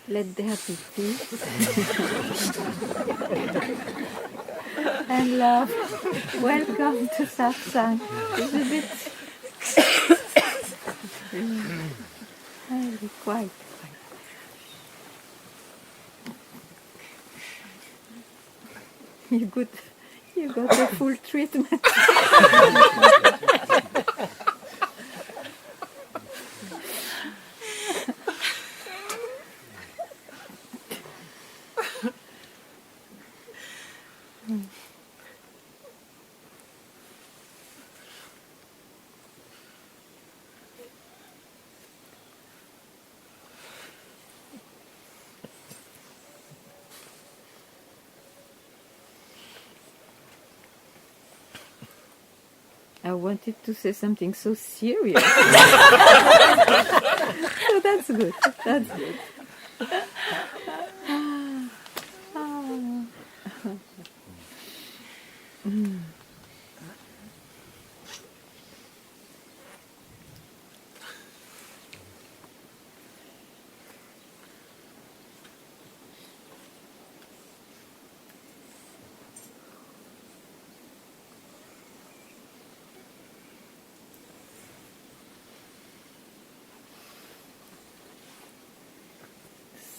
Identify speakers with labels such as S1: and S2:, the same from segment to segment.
S1: Let there be peace and love. Welcome to Satsang. It's a bit quiet. You got the full treatment. I wanted to say something so serious. So that's good. That's good.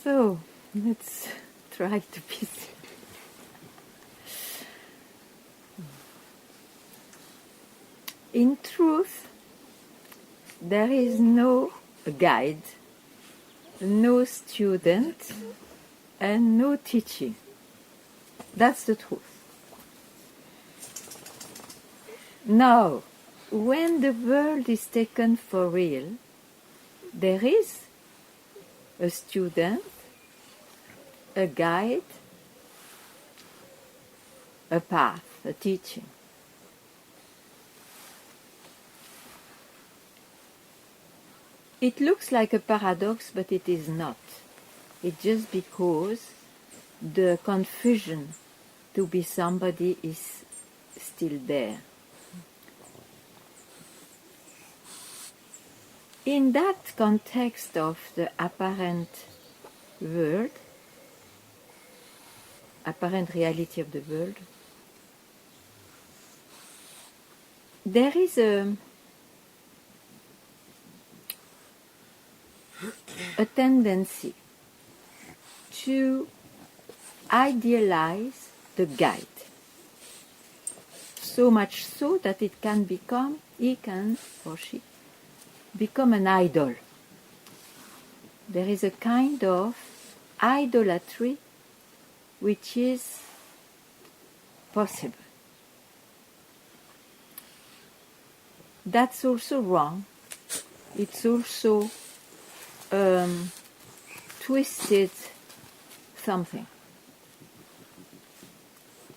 S1: So let's try to be serious. In truth, there is no guide, no student, and no teaching. That's the truth. Now, when the world is taken for real, there is a student, a guide, a path, a teaching. It looks like a paradox, but it is not. It's just because the confusion to be somebody is still there. In that context of the apparent world, apparent reality of the world, there is a tendency to idealize the guide, so much so that he can or she become an idol. There is a kind of idolatry which is possible. That's also wrong. It's also twisted something.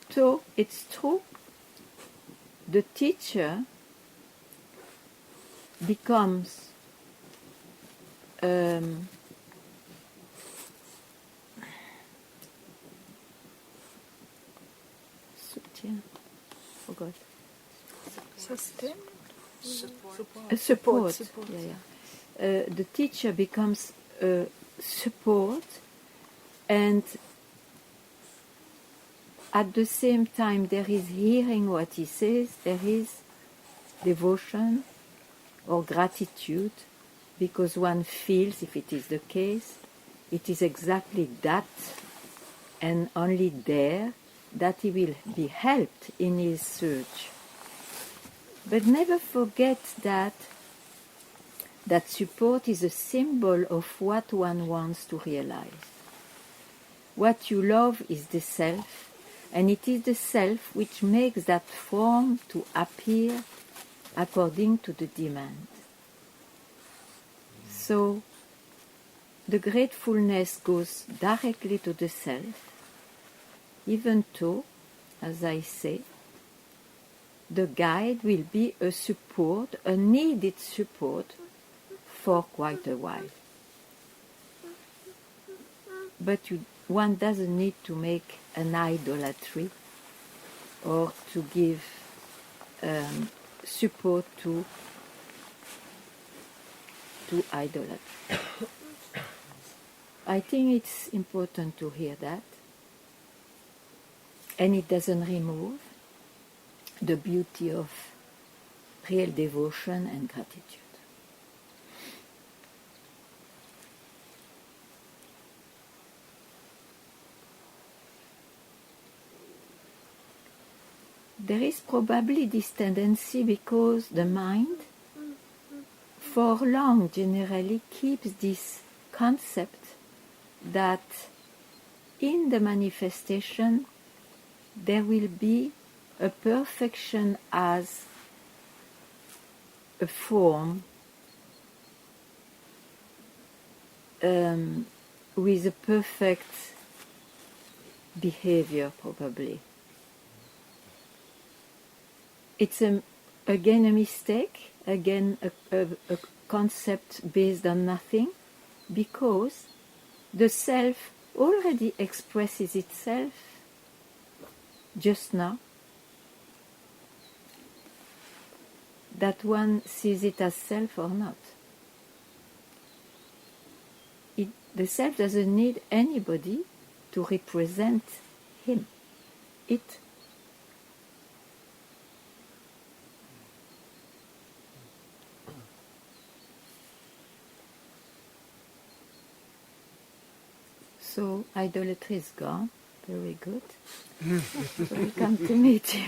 S1: So it's true, the teacher becomes soutien, forgot.
S2: Sustain?
S1: Support. Yeah. The teacher becomes a support, and at the same time there is hearing what he says, there is devotion or gratitude, because one feels, if it is the case, it is exactly that and only there that he will be helped in his search. But never forget that support is a symbol of what one wants to realize. What you love is the self, and it is the self which makes that form to appear according to the demand. So the gratefulness goes directly to the self, even though, as I say, the guide will be a support, a needed support for quite a while. But one doesn't need to make an idolatry or to give support to idolatry. I think it's important to hear that. And it doesn't remove the beauty of real devotion and gratitude. There is probably this tendency because the mind for long generally keeps this concept that in the manifestation there will be a perfection as a form with a perfect behavior probably. It's again a mistake, again a concept based on nothing, because the self already expresses itself just now, that one sees it as self or not. The self doesn't need anybody to represent him, it. So idolatry is gone. Very good. Welcome to meet you.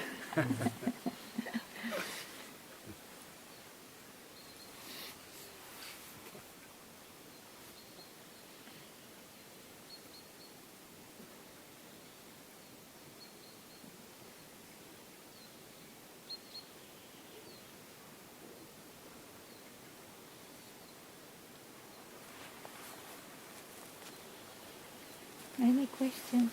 S1: Any questions?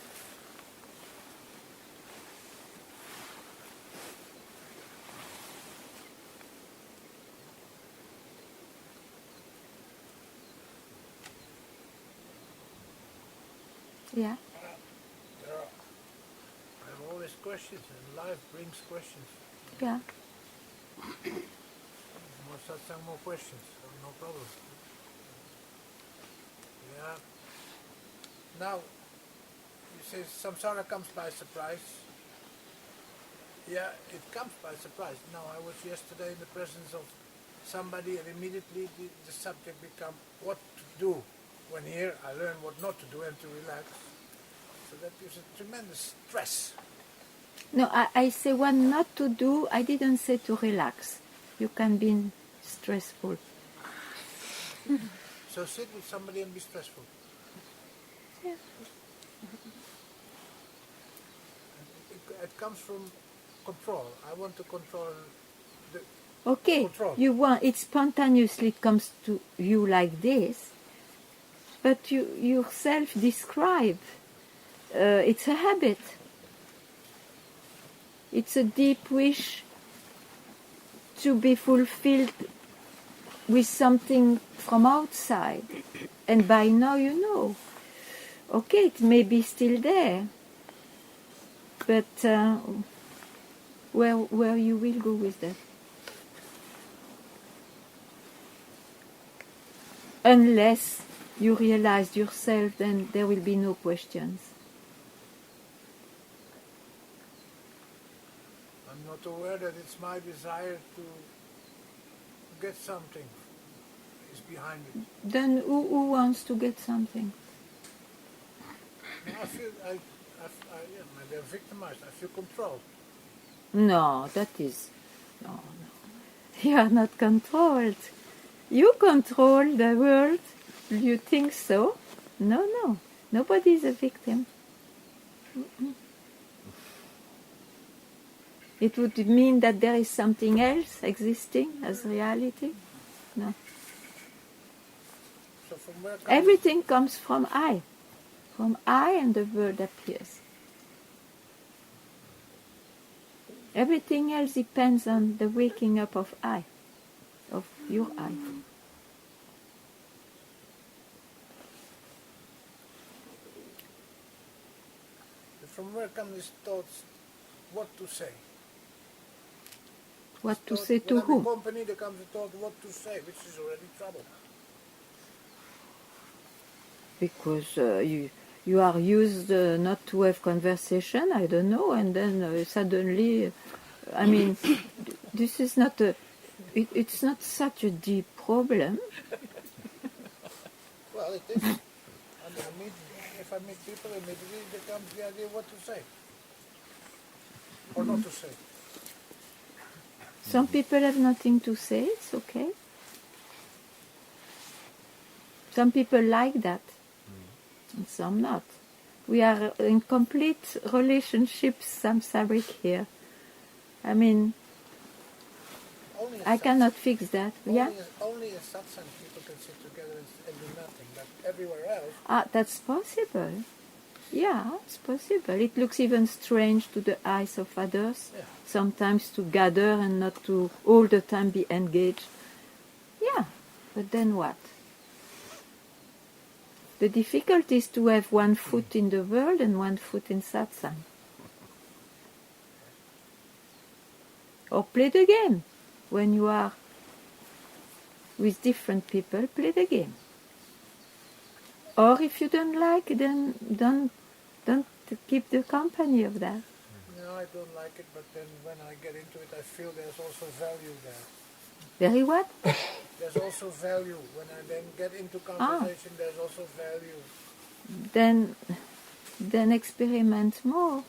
S1: Yeah.
S3: I have always questions, and life brings questions.
S1: Yeah.
S3: More satsang, more questions, so no problem. Yeah. Now, you say samsara comes by surprise. Yeah, it comes by surprise. Now, I was yesterday in the presence of somebody, and immediately the subject became what to do. When here, I learn what not to do and to relax. So that gives a tremendous stress.
S1: No, I say what not to do. I didn't say to relax. You can be stressful.
S3: So sit with somebody and be stressful.
S1: Yeah.
S3: It comes from control. I want to control the
S1: Okay,
S3: control.
S1: you want it spontaneously comes to you like this, but you yourself describe. It's a habit. It's a deep wish to be fulfilled with something from outside, and by now you know. Okay, it may be still there, but where you will go with that? Unless you realize yourself, then there will be no questions.
S3: I'm not aware that it's my desire to get something is behind it.
S1: Then who wants to get something?
S3: No, I feel maybe I'm victimized. I feel controlled.
S1: No, that is... No. You are not controlled. You control the world. You think so? No. Nobody is a victim. Mm-mm. It would mean that there is something else existing as reality? No.
S3: So from where comes
S1: Everything comes from I. From I and the world appears. Everything else depends on the waking up of I, of your I.
S3: From where come these thoughts? What to say?
S1: What to
S3: Thought,
S1: say to
S3: when I'm
S1: whom?
S3: in company, there comes a thought what to say, which is already trouble.
S1: because you are used not to have conversation, I don't know, and then suddenly, I mean, this is not it's not such a deep problem.
S3: Well, it is. If I meet people immediately, there comes the idea what to say or not to say.
S1: Some people have nothing to say, it's okay. Some people like that, and some not. We are in complete relationships, samsaric here. I mean, I cannot fix that. Yeah?
S3: Only a satsang people can sit together and do nothing, but everywhere else.
S1: That's possible. Yeah, it's possible. It looks even strange to the eyes of others, sometimes to gather and not to all the time be engaged. Yeah, but then what? The difficulty is to have one foot in the world and one foot in satsang. Or play the game. When you are with different people, play the game. Or if you don't like, then don't keep the company of that.
S3: No, I don't like it, but then when I get into it, I feel there's also value there.
S1: Very what?
S3: There's also value. When I then get into conversation, there's also value.
S1: Then experiment more.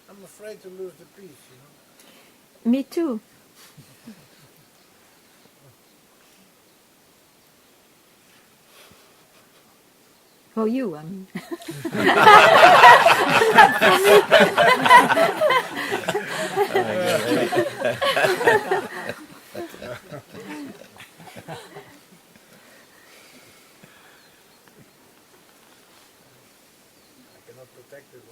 S3: I'm afraid to lose the peace, you know.
S1: Me too. For you, I mean.
S3: I cannot protect it.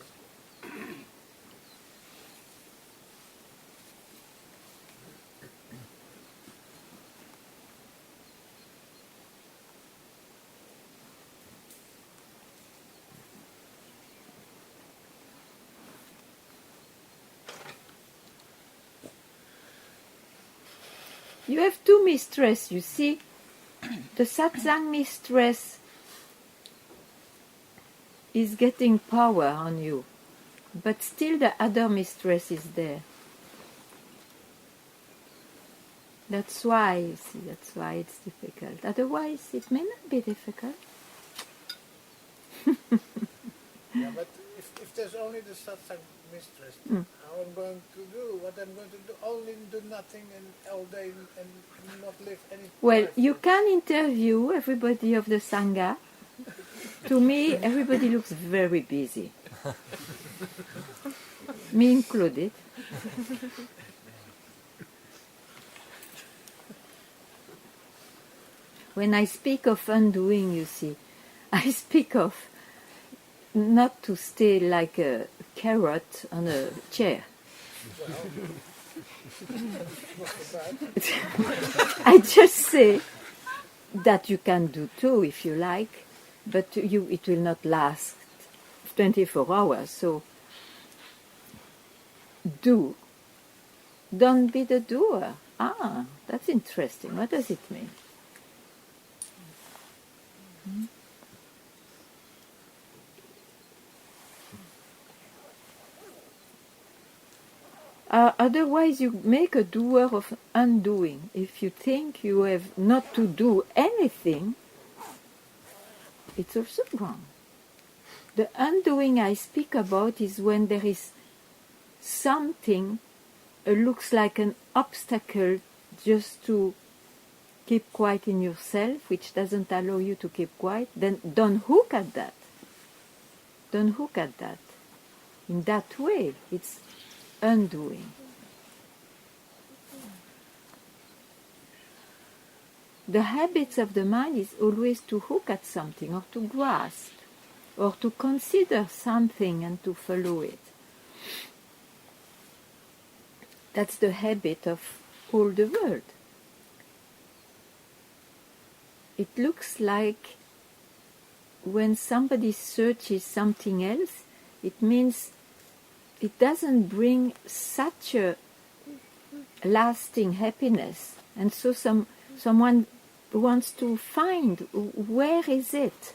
S1: You have two mistress, you see. The satsang mistress is getting power on you, but still the other mistress is there. That's why, you see, that's why it's difficult. Otherwise, it may not be difficult.
S3: Yeah, but if there's only the satsang mistress, how I'm going to do, what I'm going to do, only do nothing and all day and not live any
S1: Well,
S3: life.
S1: you can interview everybody of the Sangha. To me, everybody looks very busy. Me included. When I speak of undoing, you see, I speak of not to stay like a carrot on a chair. I just say that you can do too if you like, but it will not last 24 hours. So do. Don't be the doer. Ah, that's interesting. What does it mean? Otherwise, you make a doer of undoing. If you think you have not to do anything, it's also wrong. The undoing I speak about is when there is something looks like an obstacle just to keep quiet in yourself, which doesn't allow you to keep quiet, then don't hook at that. Don't hook at that. In that way, it's undoing. The habits of the mind is always to hook at something or to grasp or to consider something and to follow it. That's the habit of all the world. It looks like when somebody searches something else, it means it doesn't bring such a lasting happiness. And so someone wants to find where is it?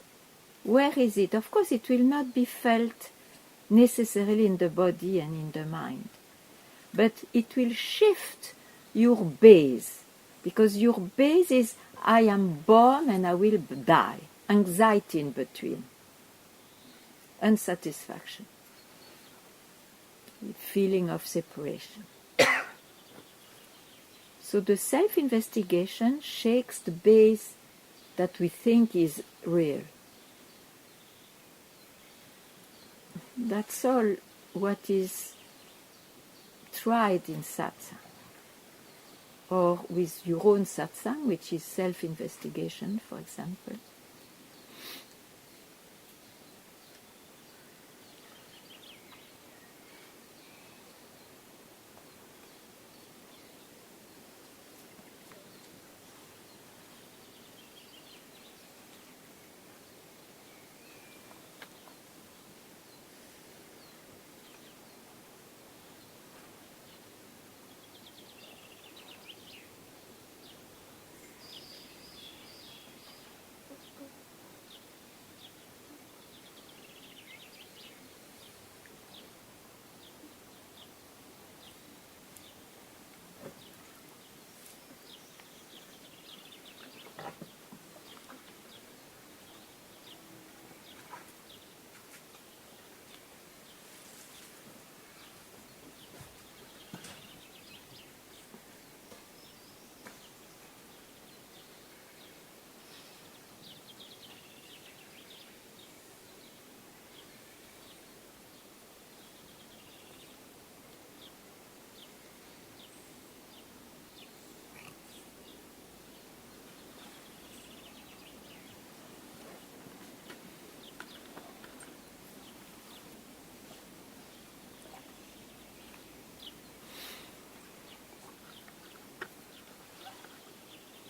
S1: Where is it? Of course, it will not be felt necessarily in the body and in the mind, but it will shift your base, because your base is I am born and I will die. Anxiety in between, unsatisfaction, feeling of separation. So the self-investigation shakes the base that we think is real. That's all what is tried in satsang, or with your own satsang, which is self-investigation, for example.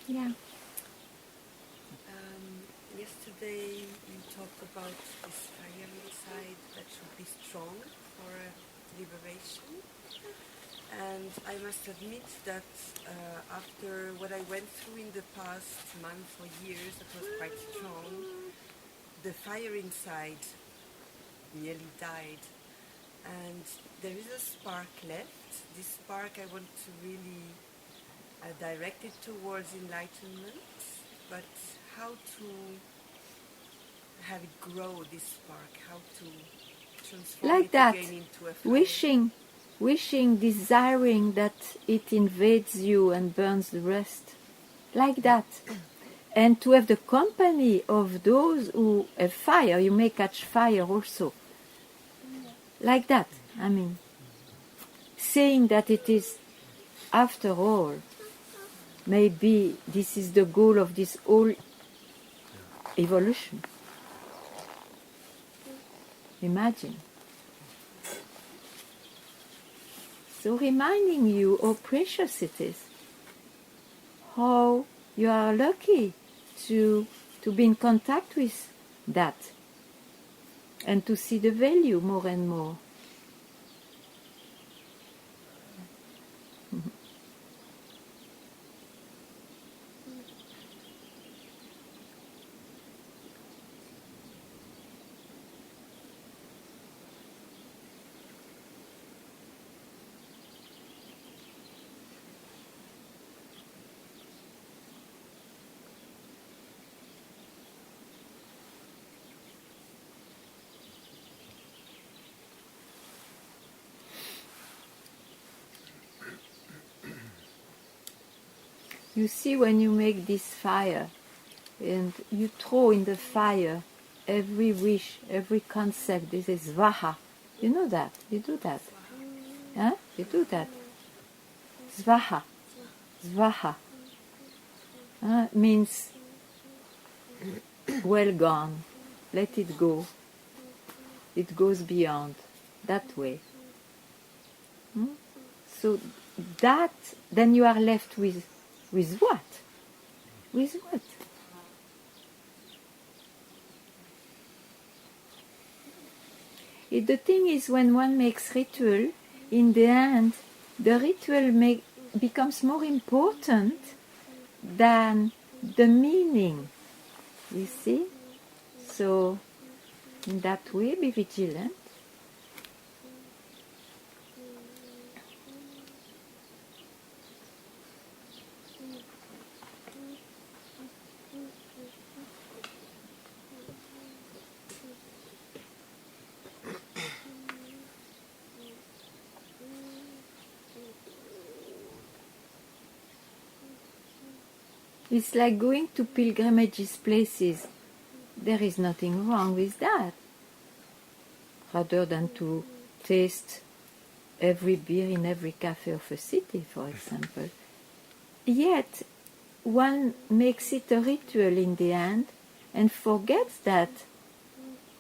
S1: Yeah.
S4: Yesterday you talked about this fire inside that should be strong for liberation, and I must admit that after what I went through in the past month or years, that was quite strong. The fire inside nearly died, and there is a spark left. This spark I want to really direct it towards enlightenment, but how to have it grow, this spark, how to transform
S1: Like
S4: it
S1: that,
S4: again into a fire.
S1: wishing, desiring that it invades you and burns the rest. Like that. And to have the company of those who have fire, you may catch fire also. Like that, I mean. Saying that it is, after all, maybe this is the goal of this whole evolution. Imagine. So reminding you how precious it is, how you are lucky to be in contact with that, and to see the value more and more. You see, when you make this fire and you throw in the fire every wish, every concept, this is svaha. You know that? You do that? Huh? You do that? Svaha. Svaha. Means well gone. Let it go. It goes beyond. That way. So that, then you are left with what? With what? The thing is, when one makes ritual, in the end, the ritual becomes more important than the meaning, you see? So, in that way, be vigilant. It's like going to pilgrimages places. There is nothing wrong with that. Rather than to taste every beer in every cafe of a city, for example. Yet, one makes it a ritual in the end and forgets that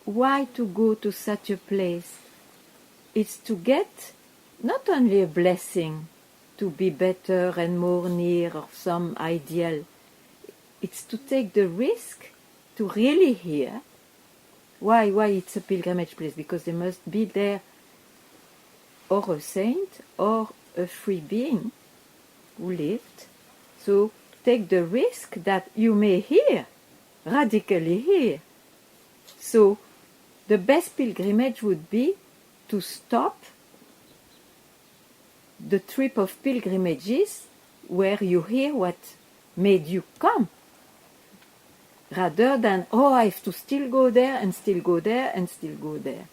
S1: why to go to such a place? It's to get not only a blessing to be better and more near of some ideal, it's to take the risk to really hear why it's a pilgrimage place, because there must be there or a saint or a free being who lived. So take the risk that you may hear, radically hear. So the best pilgrimage would be to stop the trip of pilgrimages where you hear what made you come, rather than, oh, I have to still go there and still go there and still go there.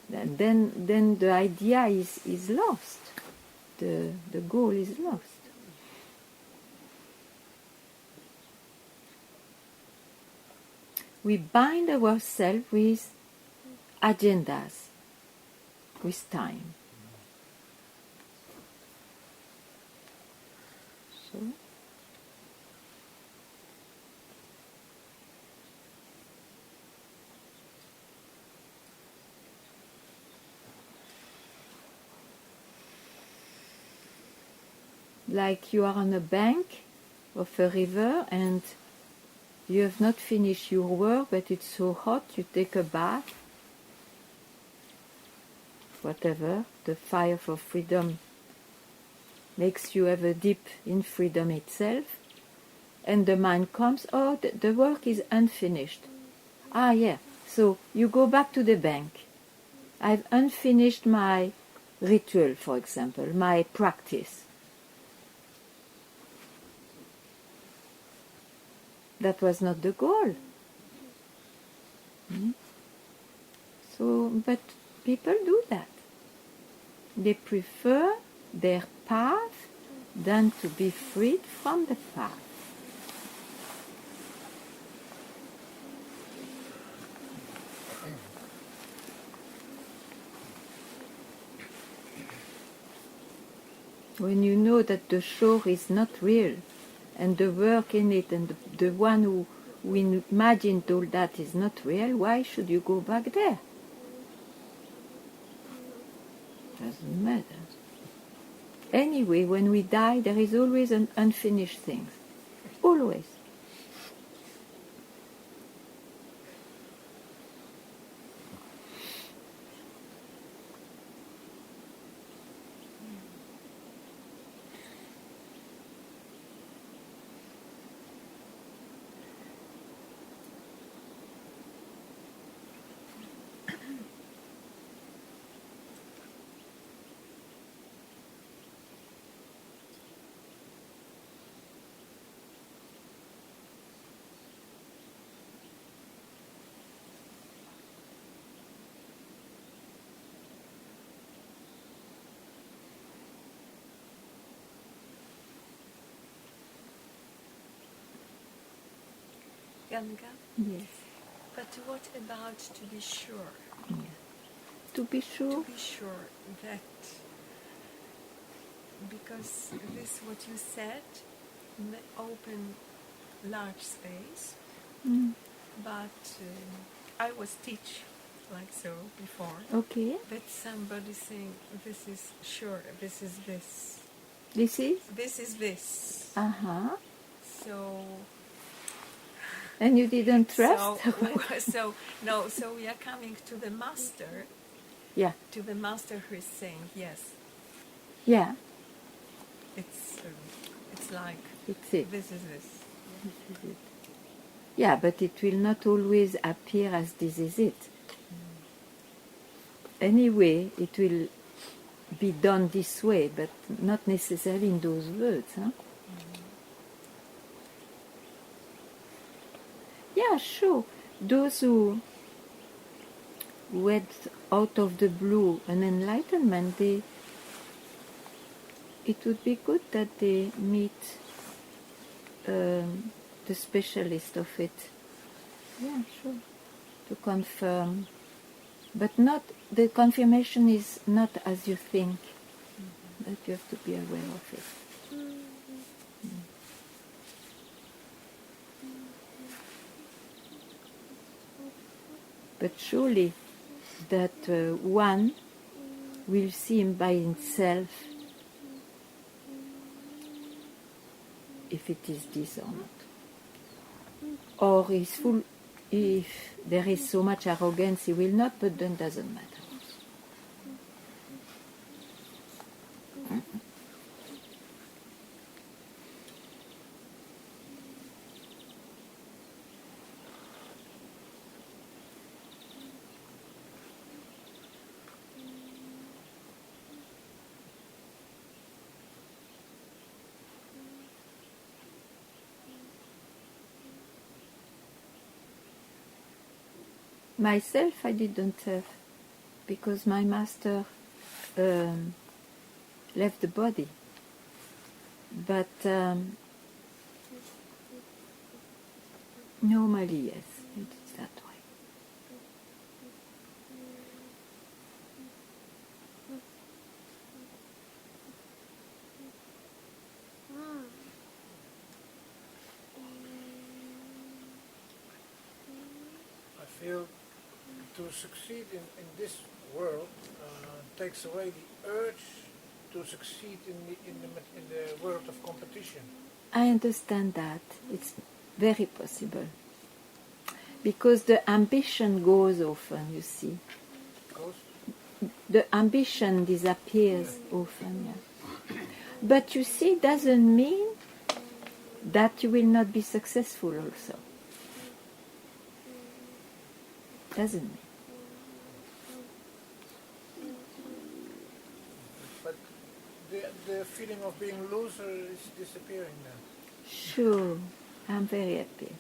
S1: Then the idea is lost. The goal is lost. We bind ourselves with agendas, with time. So, like you are on a bank of a river and you have not finished your work, but it's so hot, you take a bath, whatever, the fire for freedom makes you have a dip in freedom itself, and the mind comes, oh, the work is unfinished. Ah, yeah, so you go back to the bank. I've unfinished my ritual, for example, my practice. That was not the goal. So, but people do that. They prefer their path than to be freed from the path. When you know that the shore is not real, and the work in it, and the one who imagined all that is not real, why should you go back there? Doesn't matter. Anyway, when we die, there is always an unfinished thing. Always.
S2: Ganga.
S1: Yes.
S2: But what about to be sure?
S1: Yeah. To be sure.
S2: To be sure that, because this what you said, open large space, but I was teach like so before.
S1: Okay.
S2: That somebody saying this is sure, this is this.
S1: This is?
S2: This is this.
S1: Uh-huh.
S2: So.
S1: And you didn't trust?
S2: So we are coming to the master.
S1: Yeah.
S2: To the master who is saying yes.
S1: Yeah.
S2: It's like
S1: It's it.
S2: This is this.
S1: This is it. Yeah, but it will not always appear as this is it. Anyway, it will be done this way, but not necessarily in those words. Huh? Yeah, sure. Those who had out of the blue an enlightenment, it would be good that they meet the specialist of it. Yeah, sure. To confirm. But not, the confirmation is not as you think. That you have to be aware of it. But surely that one will see him by himself if it is this or not. Or is full, if there is so much arrogance, he will not, but then doesn't matter. Myself, I didn't have, because my master left the body. But normally, yes, it's that way.
S3: I feel to succeed in this world takes away the urge to succeed in the world of competition.
S1: I understand that. It's very possible. Because the ambition goes often, you see. The ambition disappears often, yeah. But you see, doesn't mean that you will not be successful also. Doesn't mean.
S3: But the feeling of being loser is disappearing now.
S1: Sure, I'm very happy.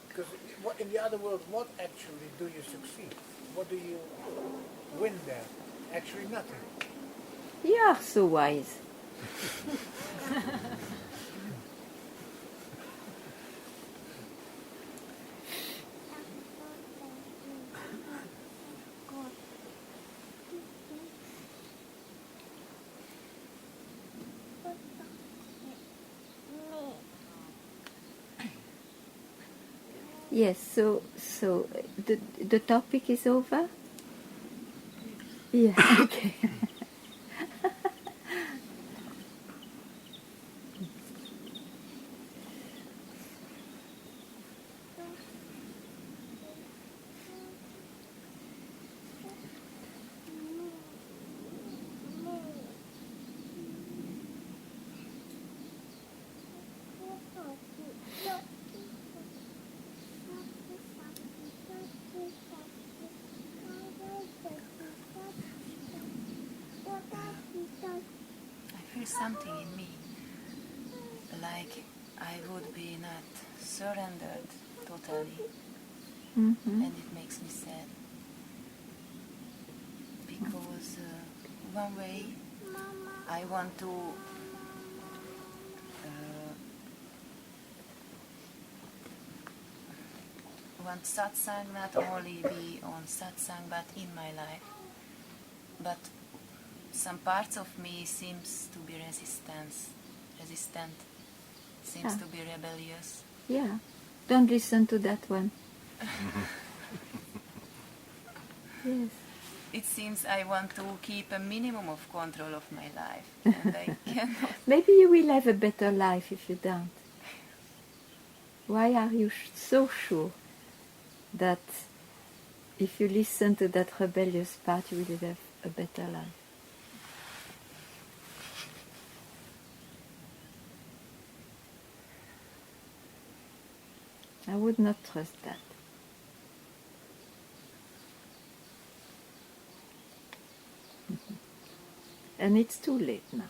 S3: Because in the other world, what actually do you succeed? What do you win there? Actually nothing.
S1: You are so wise. Yes, so the topic is over? Yeah, okay.
S5: I feel something in me, like I would be not surrendered totally,
S1: Mm-hmm.
S5: and it makes me sad. Because one way I want to want satsang not only be on satsang but in my life. But some parts of me seems to be resistant, seems
S1: Ah.
S5: to be rebellious.
S1: Yeah, don't listen to that one. Yes.
S5: It seems I want to keep a minimum of control of my life, and I cannot.
S1: Maybe you will have a better life if you don't. Why are you so sure that if you listen to that rebellious part, you will have a better life? I would not trust that. And it's too late now.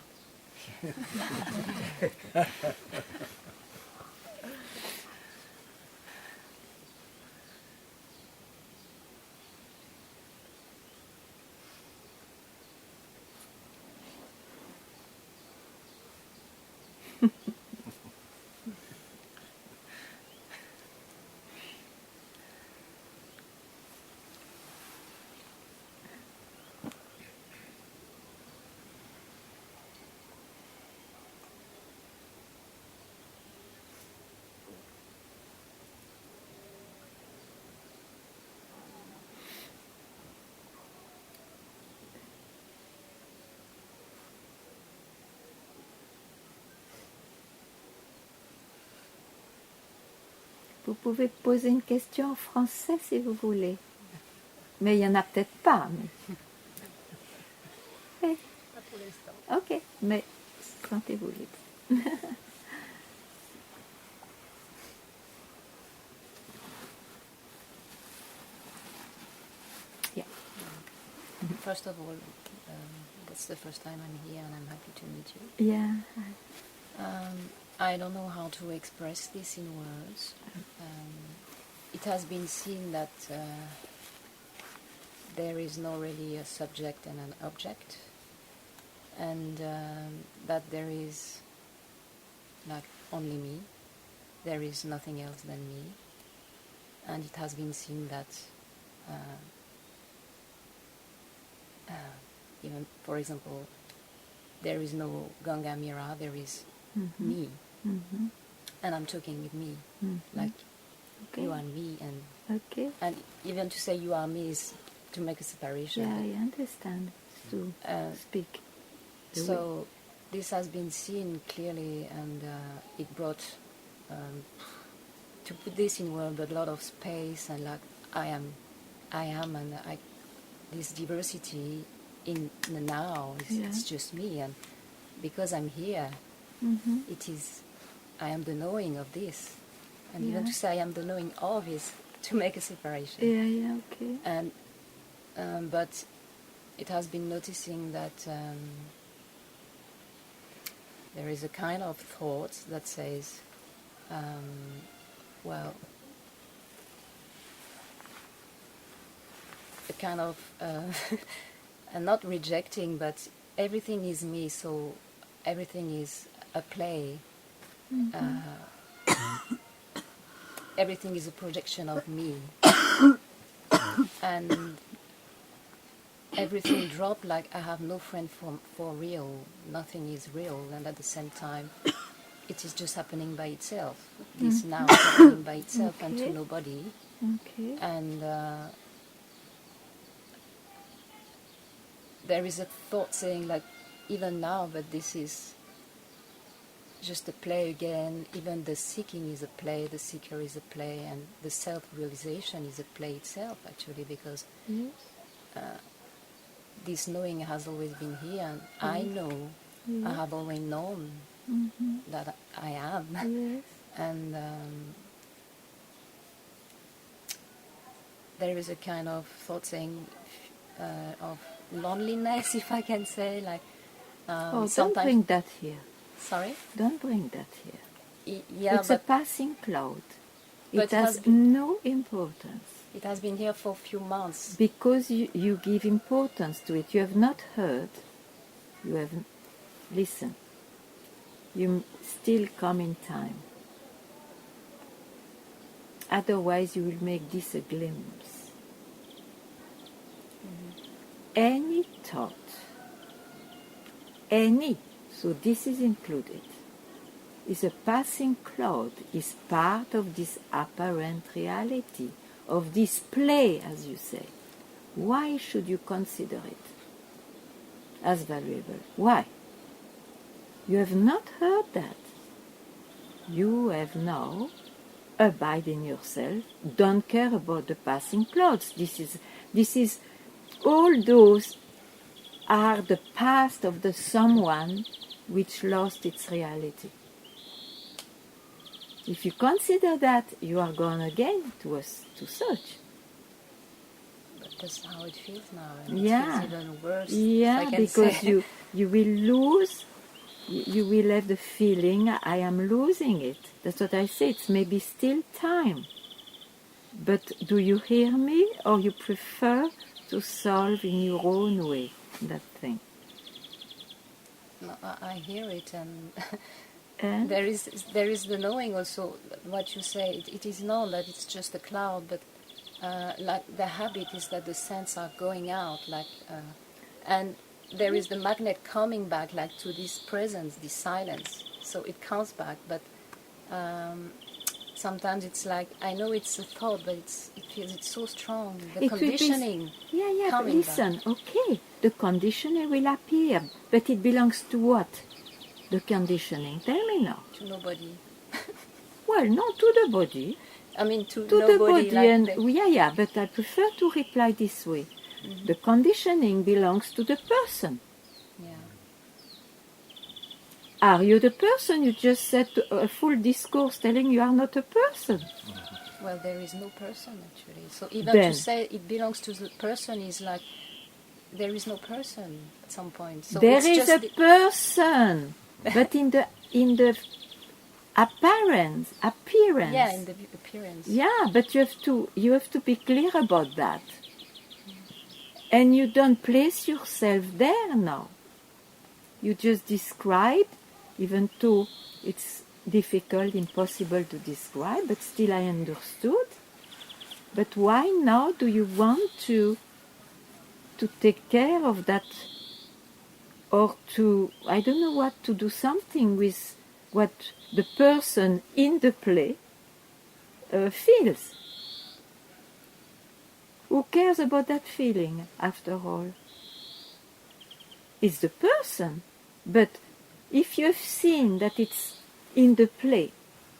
S1: Vous pouvez poser une question en français si vous voulez. Mais il n'y en a peut-être pas. Mais...
S2: Pas pour l'instant.
S1: Ok, mais sentez-vous libre. Yeah.
S6: First of all, that's the first time I'm here and I'm happy to meet you.
S1: Yeah.
S6: I don't know how to express this in words. It has been seen that there is not really a subject and an object, and that there is like only me. There is nothing else than me. And it has been seen that even, for example, there is no Ganga Mira, there is me.
S1: Mm-hmm.
S6: And I'm talking with me, like you and me, and even to say you are me is to make a separation.
S1: Yeah, I understand. To speak.
S6: So this has been seen clearly, and it brought, to put this in words, a lot of space, and like I am, and this diversity in the now, it's just me, and because I'm here, it is, I am the knowing of this, and even to say I am the knowing of is to make a separation.
S1: Yeah, okay.
S6: And but it has been noticing that there is a kind of thought that says, well, a kind of and not rejecting, but everything is me, so everything is a play. Everything is a projection of me. And everything dropped, like I have no friend for real, nothing is real, and at the same time it is just happening by itself. This now is happening by itself and to nobody.
S1: Okay.
S6: And there is a thought saying, like, even now, but this is just a play again. Even the seeking is a play, the seeker is a play, and the self-realization is a play itself, actually, because this knowing has always been here, and I know, I have always known that I am.
S1: Yes.
S6: And there is a kind of thought saying of loneliness, if I can say, like
S1: Don't bring that here.
S6: Sorry?
S1: Don't bring that here.
S6: Yeah,
S1: it's a passing cloud.
S6: But
S1: it has no importance.
S6: It has been here for a few months.
S1: Because you give importance to it. You have not heard. You have listened. You still come in time. Otherwise you will make this a glimpse. Any thought, so this is included, is a passing cloud, is part of this apparent reality, of this play, as you say. Why should you consider it as valuable? Why? You have not heard that. You have now abide in yourself, don't care about the passing clouds. This is all those are the past of the someone which lost its reality. If you consider that, you are going again to search.
S6: But that's how it feels now. And
S1: Yeah.
S6: it feels even worse.
S1: Yeah,
S6: I can
S1: because
S6: say.
S1: you will lose, you will have the feeling, I am losing it. That's what I say, it's maybe still time. But do you hear me, or you prefer to solve in your own way that thing?
S6: No, I hear it, and
S1: And
S6: there is the knowing also. What you say, it is known that it's just a cloud, but like the habit is that the scents are going out, and there is the magnet coming back, like to this presence, this silence. So it comes back, but sometimes it's like I know it's a thought, but it feels it's so strong. The
S1: it will be,
S6: conditioning.
S1: yeah, but
S6: coming
S1: listen, okay, the conditioning will appear, but it belongs to what? The conditioning, tell me now.
S6: To nobody.
S1: Well, not to the body.
S6: I mean, to
S1: To the
S6: nobody.
S1: body,
S6: Like
S1: and yeah, but I prefer to reply this way. The conditioning belongs to the person.
S6: yeah.
S1: Are you the person? You just said a full discourse telling you are not a person.
S6: Well, there is no person actually. So even
S1: Then-
S6: to say it belongs to the person is like there is no person at some point. So
S1: There
S6: it's
S1: is
S6: just
S1: a person, but in the appearance.
S6: yeah, in the appearance.
S1: Yeah, but you have to be clear about that. And you don't place yourself there now. You just describe, even though it's difficult, impossible to describe, but still I understood. But why now do you want to take care of that, or to, I don't know what, to do something with what the person in the play feels? Who cares about that feeling, after all? It's the person. But if you have seen that it's in the play,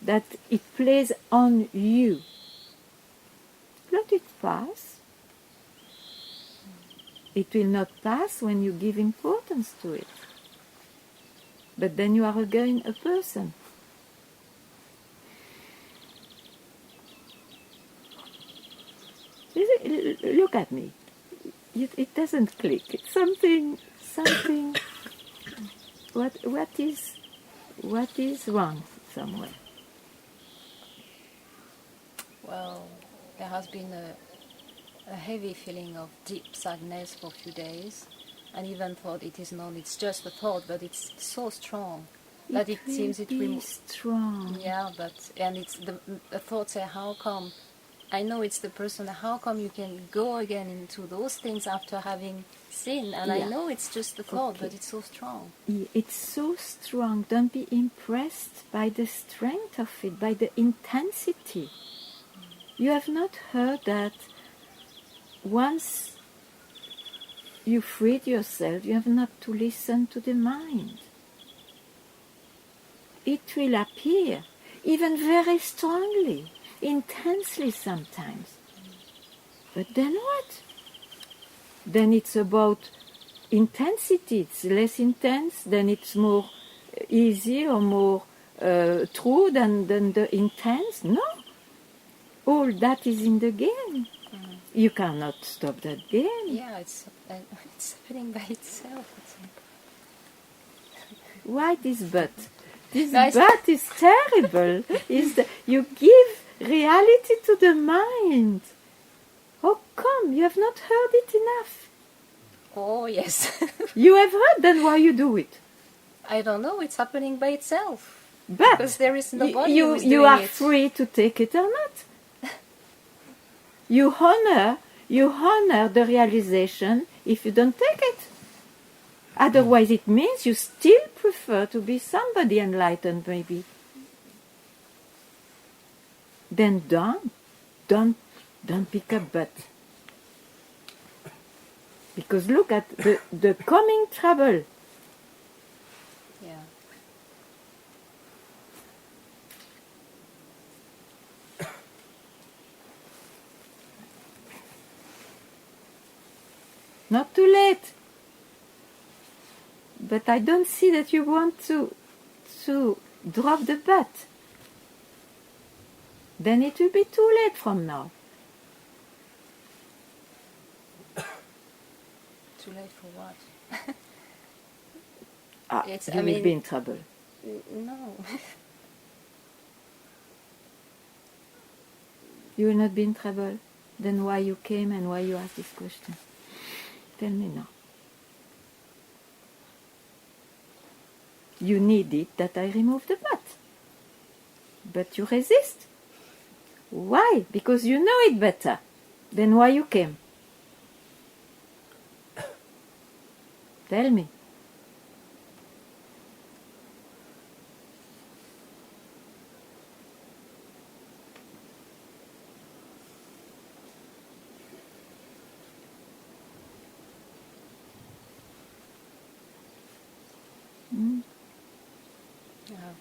S1: that it plays on you, let it pass. It will not pass when you give importance to it. But then you are again a person. Look at me. It doesn't click. It's something. What is wrong somewhere?
S6: Well, there has been a heavy feeling of deep sadness for a few days, and even thought it is known. It's just a thought, but it's so strong that it seems it
S1: will be
S6: will.
S1: strong.
S6: Yeah, and it's the thought say, how come? I know it's the person. How come you can go again into those things after having seen? And I
S1: Yeah.
S6: know it's just a thought,
S1: Okay.
S6: but it's so strong.
S1: It's so strong. Don't be impressed by the strength of it, by the intensity. You have not heard that once you freed yourself, you have not to listen to the mind. It will appear, even very strongly, intensely sometimes. But then what? Then it's about intensity. It's less intense, then it's more easy or more true than the intense. No. All that is in the game. You cannot stop that game.
S6: Yeah, it's happening by itself.
S1: Why this but? This
S6: Nice.
S1: but is terrible. You give reality to the mind. How come? You have not heard it enough.
S6: Oh yes.
S1: You have heard, then why you do it?
S6: I don't know. It's happening by itself.
S1: But
S6: Because there is nobody
S1: you
S6: who is
S1: you
S6: doing
S1: are
S6: it.
S1: free to take it or not. You honor the realization if you don't take it. Otherwise, it means you still prefer to be somebody enlightened, maybe. Then don't pick up but. Because look at the coming trouble.
S6: Yeah.
S1: Not too late. But I don't see that you want to drop the but. then it will be too late from now.
S6: Too late for what?
S1: You will be in trouble.
S6: No.
S1: You will not be in trouble. Then why you came and why you asked this question? Tell me now. You need it that I remove the butt. But you resist. Why? Because you know it better. Then why you came? Tell me.
S6: I have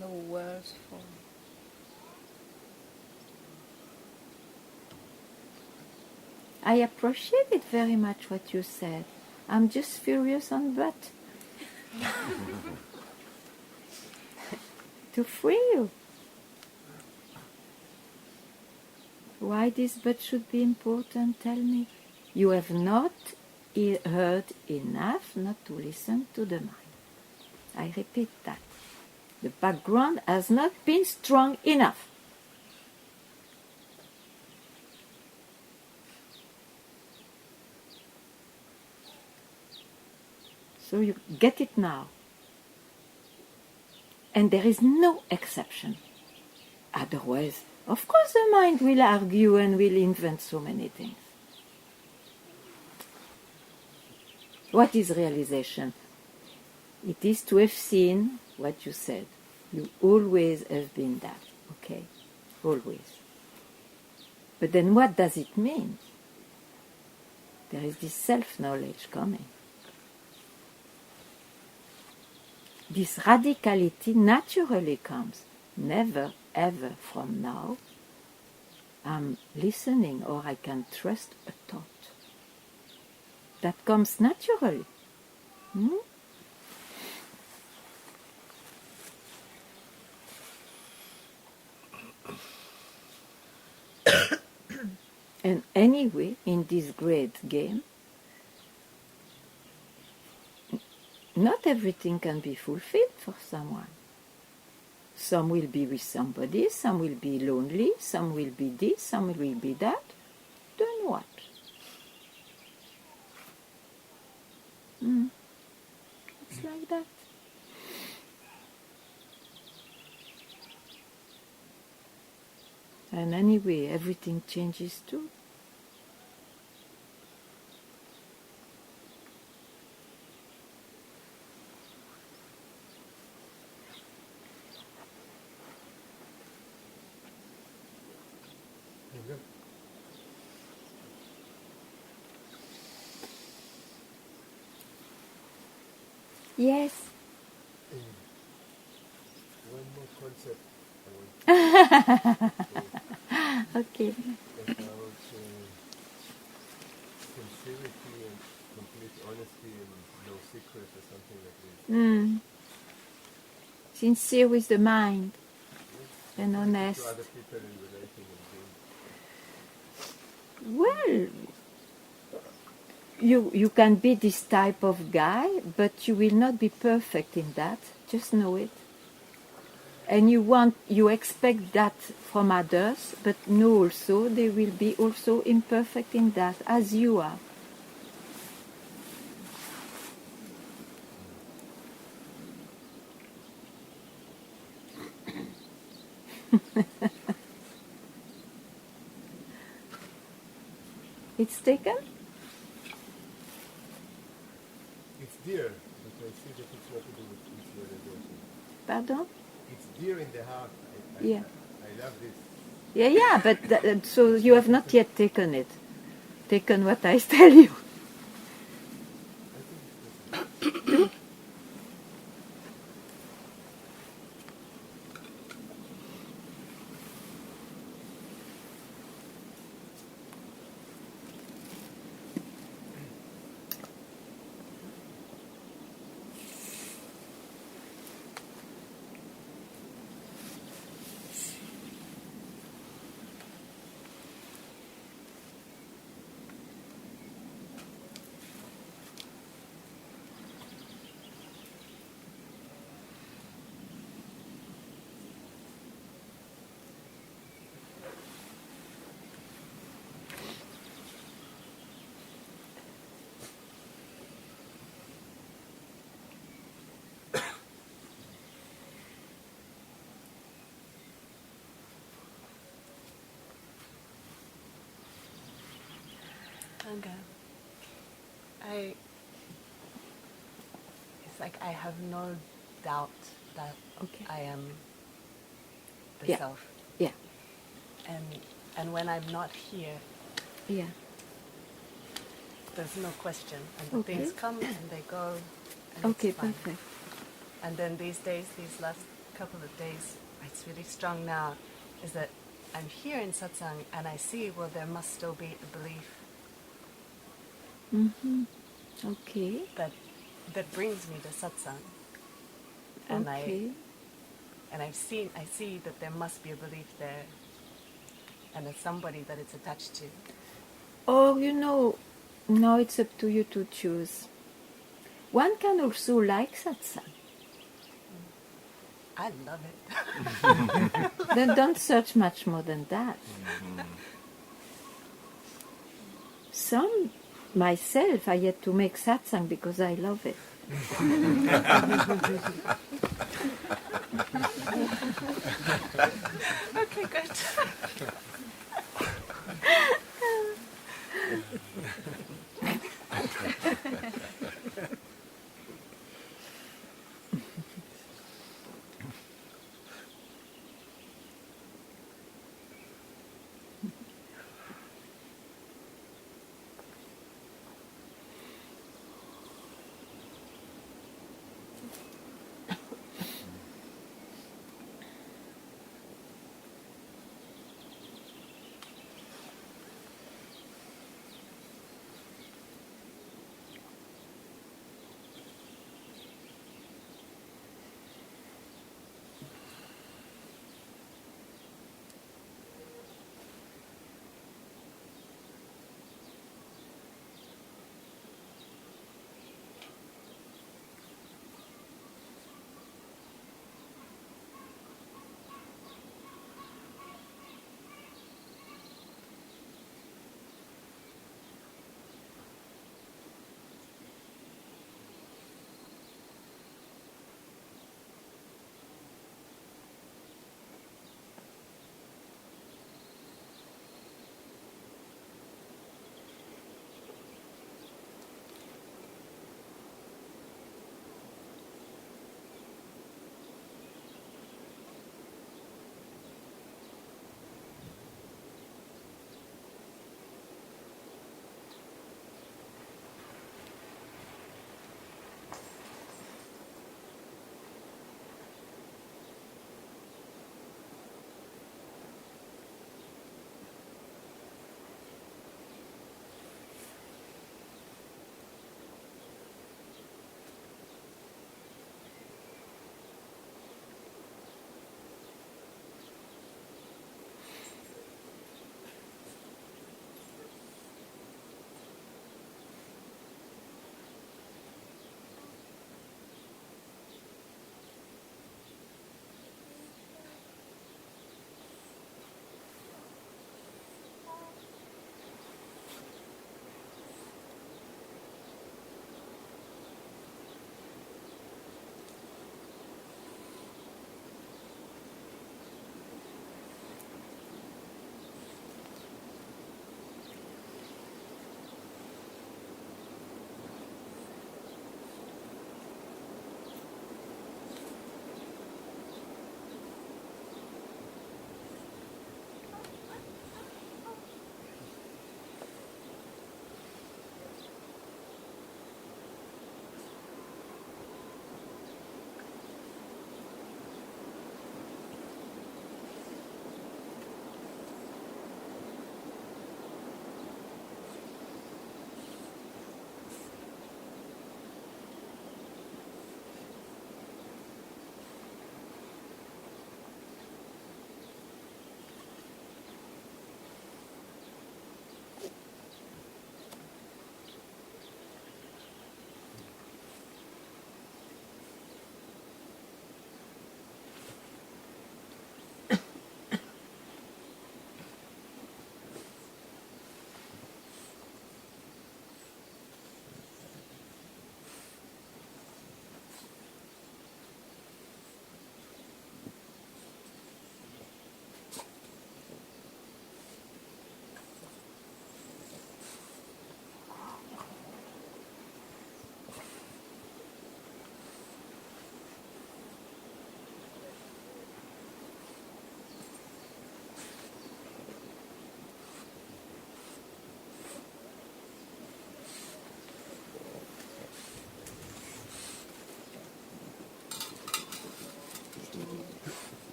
S6: no words for.
S1: I appreciate it very much what you said. I'm just furious on butt. To free you. Why this butt should be important, tell me. You have not heard enough not to listen to the mind. I repeat that. The background has not been strong enough. So you get it now. And there is no exception. Otherwise, of course the mind will argue and will invent so many things. What is realization? It is to have seen what you said. You always have been that, okay? Always. But then what does it mean? There is this self-knowledge coming. This radicality naturally comes. Never, ever from now, I'm listening or I can trust a thought. That comes naturally. And anyway, in this great game, not everything can be fulfilled for someone. Some will be with somebody, some will be lonely, some will be this, some will be that. Then what? It's like that. And anyway, everything changes too. Yes.
S7: One more concept
S1: Okay.
S7: about sincerity and complete honesty and no secret or something like this.
S1: Sincere with the mind and
S7: To
S1: honest.
S7: other people and relating and
S1: Well,
S7: being.
S1: you can be this type of guy, but you will not be perfect in that. Just know it. And you expect that from others, but know also they will be also imperfect in that, as you are. It's taken?
S7: It's dear, but I see that it's not to do with realization.
S1: Pardon?
S7: It's dear in the heart.
S1: Yeah.
S7: I love this.
S1: Yeah, but so you have not yet taken it. Taken what I tell you.
S7: I think it's possible.
S2: Ganga, it's like I have no doubt that
S1: Okay.
S2: I am the
S1: Yeah.
S2: self.
S1: Yeah.
S2: And when I'm not here,
S1: Yeah.
S2: there's no question. And the
S1: Okay.
S2: things come and they go, and
S1: Okay,
S2: it's fine.
S1: perfect.
S2: And then these days, these last couple of days, it's really strong now, is that I'm here in satsang and I see, well, there must still be a belief
S1: Mm-hmm. Okay.
S2: that brings me to satsang. And
S1: Okay.
S2: I see that there must be a belief there, and there's somebody that it's attached to.
S1: Or, now it's up to you to choose. One can also like satsang.
S2: I love it.
S1: Then don't search much more than that. Some, myself, I had to make satsang because I love it.
S2: Okay, good.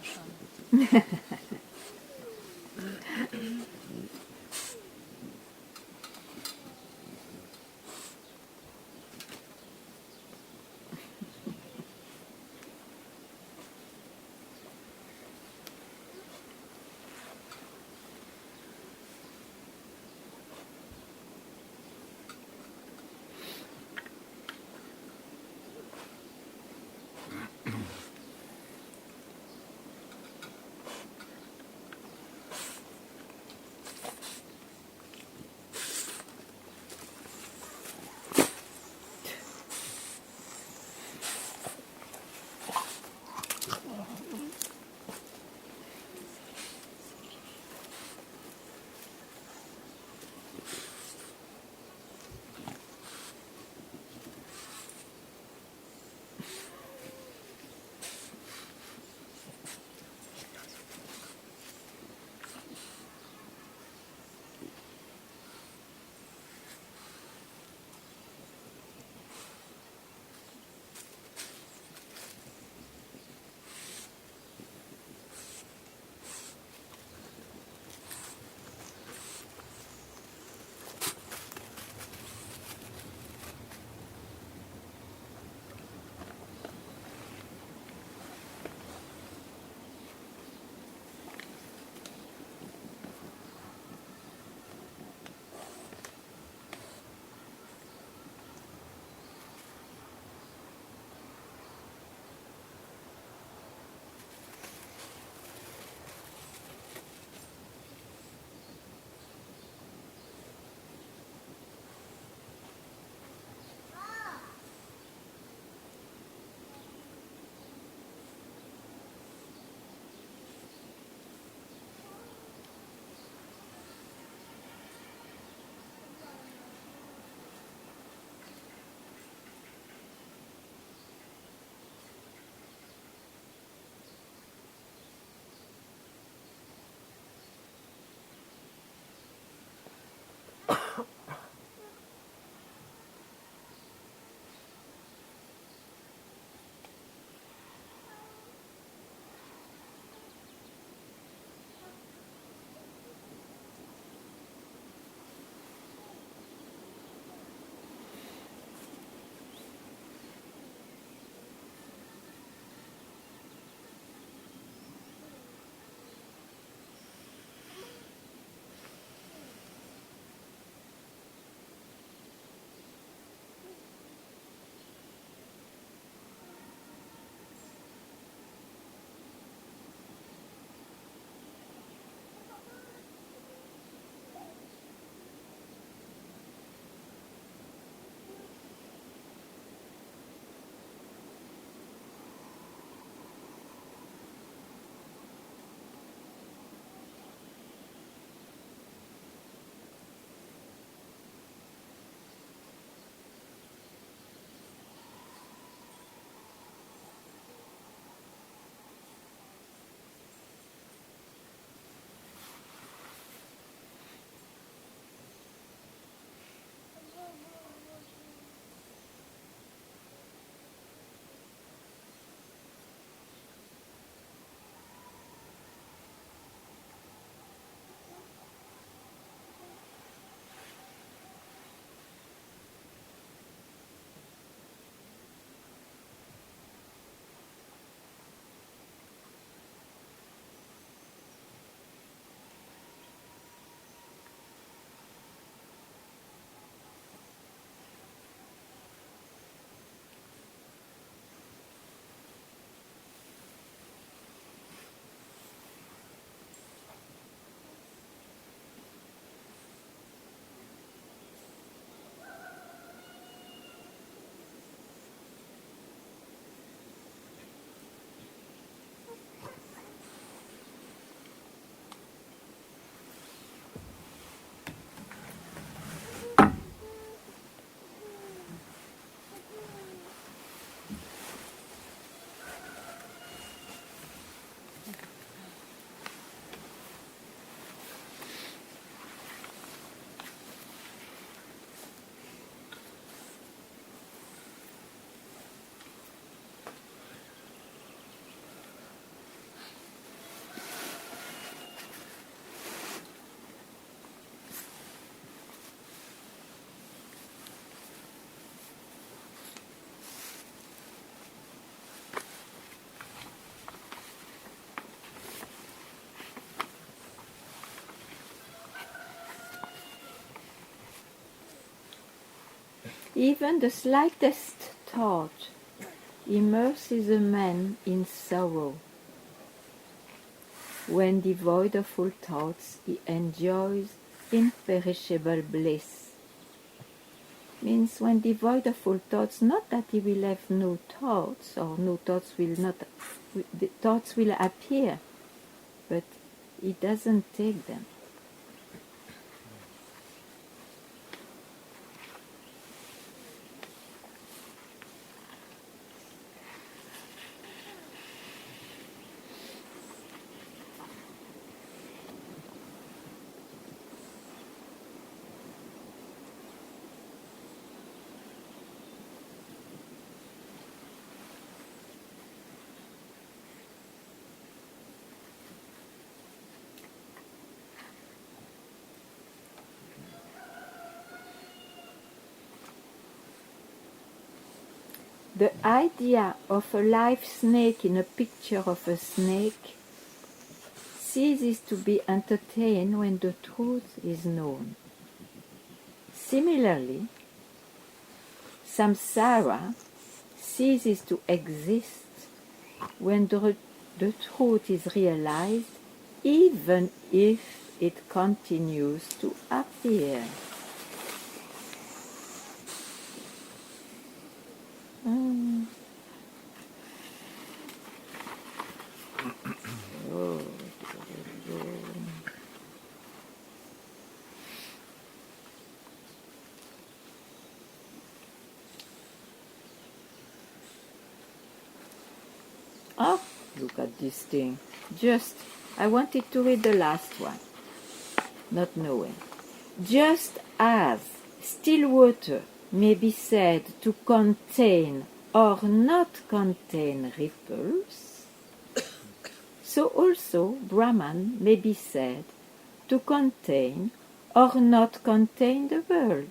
S5: lassan.
S1: Even the slightest thought immerses a man in sorrow. When devoid of all thoughts, he enjoys imperishable bliss. Means when devoid of all thoughts, not that he will have no thoughts, or no thoughts will not, the thoughts will appear, but he doesn't take them. The idea of a live snake in a picture of a snake ceases to be entertained when the truth is known. Similarly, samsara ceases to exist when the truth is realized, even if it continues to appear. Oh, look at this thing. I wanted to read the last one, not knowing. Just as still water may be said to contain or not contain ripples, so also Brahman may be said to contain or not contain the world.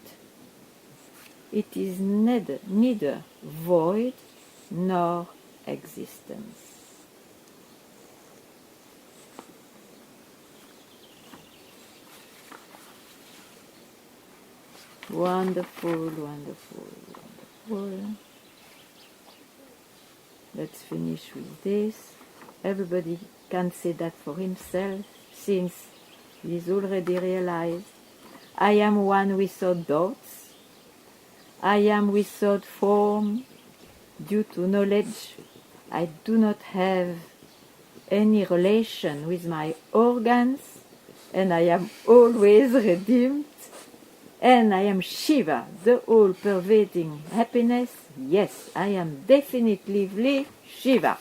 S1: It is neither void nor existence. Wonderful, wonderful, wonderful. Let's finish with this. Everybody can say that for himself, since he's already realized. I am one without doubts. I am without form. Due to knowledge, I do not have any relation with my organs, and I am always redeemed. And I am Shiva, the all-pervading happiness. Yes, I am definitively Shiva.